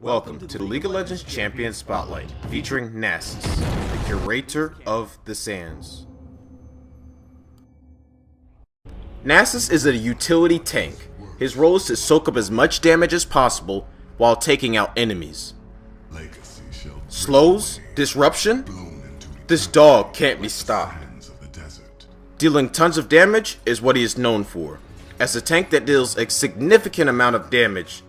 Welcome to the League of Legends Champion Spotlight, featuring Nasus, the Curator of the Sands. Nasus is a utility tank. His role is to soak up as much damage as possible while taking out enemies. Slows, disruption? This dog can't be stopped. Dealing tons of damage is what he is known for. As a tank that deals a significant amount of damage,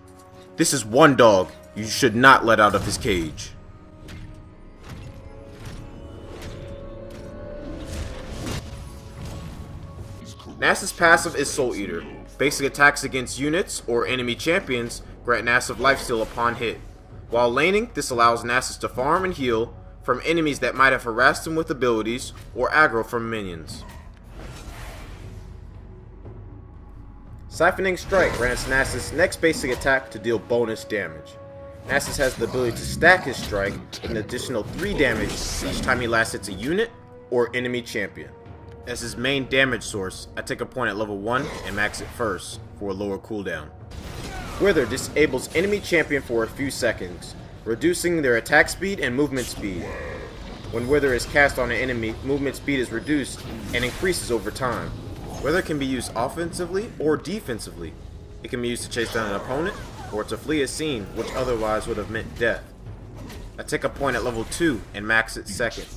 this is one dog you should not let out of his cage. Nasus' passive is Soul Eater. Basic attacks against units or enemy champions grant Nasus lifesteal upon hit. While laning, this allows Nasus to farm and heal from enemies that might have harassed him with abilities or aggro from minions. Siphoning Strike grants Nasus' next basic attack to deal bonus damage. Nasus has the ability to stack his strike with an additional 3 damage each time he last hits a unit or enemy champion. As his main damage source, I take a point at level 1 and max it first for a lower cooldown. Wither disables enemy champion for a few seconds, reducing their attack speed and movement speed. When Wither is cast on an enemy, movement speed is reduced and increases over time. Wither can be used offensively or defensively. It can be used to chase down an opponent or to flee a scene which otherwise would have meant death. I take a point at level 2 and max it second.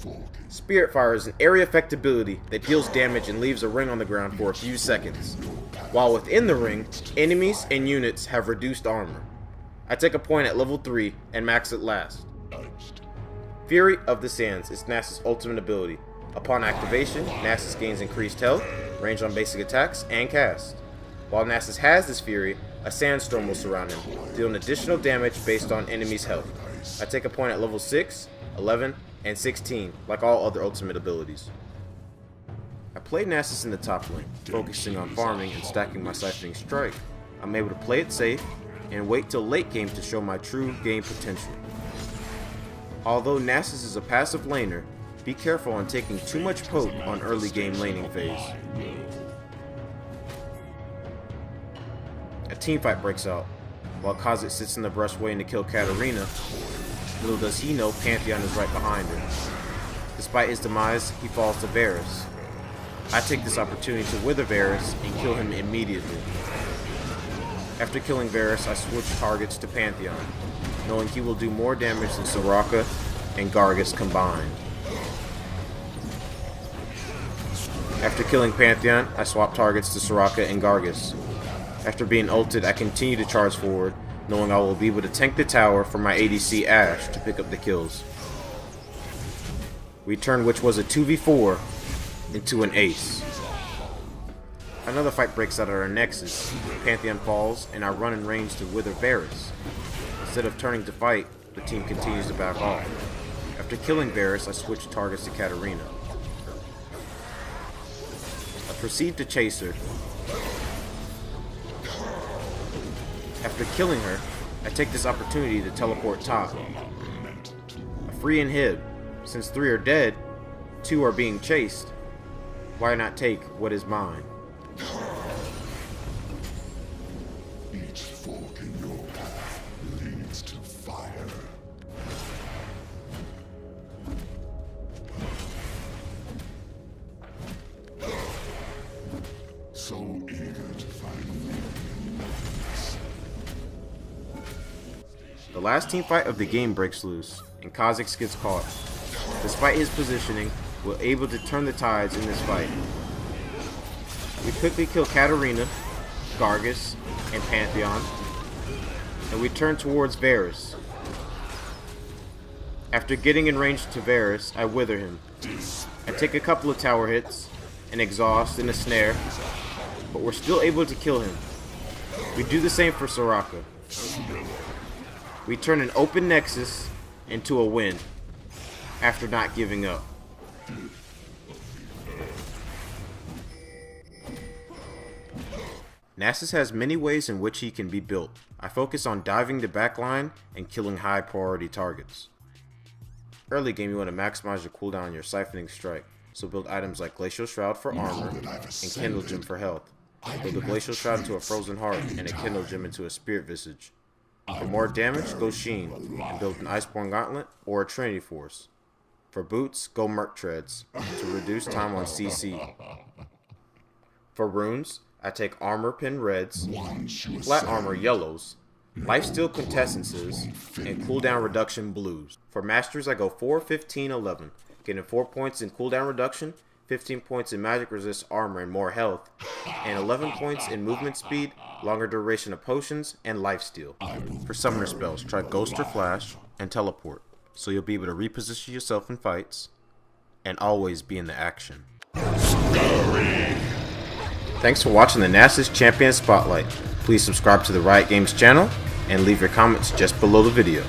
Spirit Fire is an area effect ability that deals damage and leaves a ring on the ground for a few seconds. While within the ring, enemies and units have reduced armor. I take a point at level 3 and max it last. Fury of the Sands is Nasus' ultimate ability. Upon activation, Nasus gains increased health, range on basic attacks, and cast. While Nasus has this Fury, a sandstorm will surround him, dealing additional damage based on enemies' health. I take a point at level 6, 11, and 16, like all other ultimate abilities. I play Nasus in the top lane, focusing on farming and stacking my Siphoning Strike. I'm able to play it safe and wait till late game to show my true game potential. Although Nasus is a passive laner, be careful on taking too much poke on early game laning phase. A teamfight breaks out. While Kha'Zix sits in the brush waiting to kill Katarina, little does he know Pantheon is right behind her. Despite his demise, he falls to Varus. I take this opportunity to wither Varus and kill him immediately. After killing Varus, I switch targets to Pantheon, knowing he will do more damage than Soraka and Gargus combined. After killing Pantheon, I swap targets to Soraka and Gargus. After being ulted, I continue to charge forward, knowing I will be able to tank the tower for my ADC Ashe to pick up the kills. We turn which was a 2v4 into an ace. Another fight breaks out at our nexus. Pantheon falls, and I run in range to wither Varus. Instead of turning to fight, the team continues to back off. After killing Varus, I switch targets to Katarina. I proceed to chase her. After killing her, I take this opportunity to teleport top. I free inhib. Since 3 are dead, 2 are being chased. Why not take what is mine? Each fork in your path leads to fire. So eager to find you. The last teamfight of the game breaks loose, and Kha'Zix gets caught. Despite his positioning, we're able to turn the tides in this fight. We quickly kill Katarina, Gargus, and Pantheon, and we turn towards Varus. After getting in range to Varus, I wither him. I take a couple of tower hits, an exhaust, and a snare, but we're still able to kill him. We do the same for Soraka. We turn an open nexus into a win, after not giving up. Nasus has many ways in which he can be built. I focus on diving the backline and killing high priority targets. Early game you want to maximize your cooldown on your Siphoning Strike, so build items like Glacial Shroud for armor and Kindle Gem for health. Build a Glacial Shroud into a Frozen Heart and a Kindle Gem into a Spirit Visage. For more damage, go Sheen and build an Iceborne Gauntlet or a Trinity Force. For boots, go Merc Treads to reduce time on CC. For runes, I take Armor Pin Reds, Flat Armor Yellows, Lifesteal Contestances, and Cooldown Reduction Blues. For Masters, I go 4, 15, 11, getting 4 points in cooldown reduction, 15 points in magic resist armor and more health, and 11 points in movement speed, longer duration of potions, and lifesteal. For summoner spells, try Ghost or Flash and Teleport, so you'll be able to reposition yourself in fights, and always be in the action. Thanks for watching the Nasus Champion Spotlight. Please subscribe to the Riot Games channel, and leave your comments just below the video.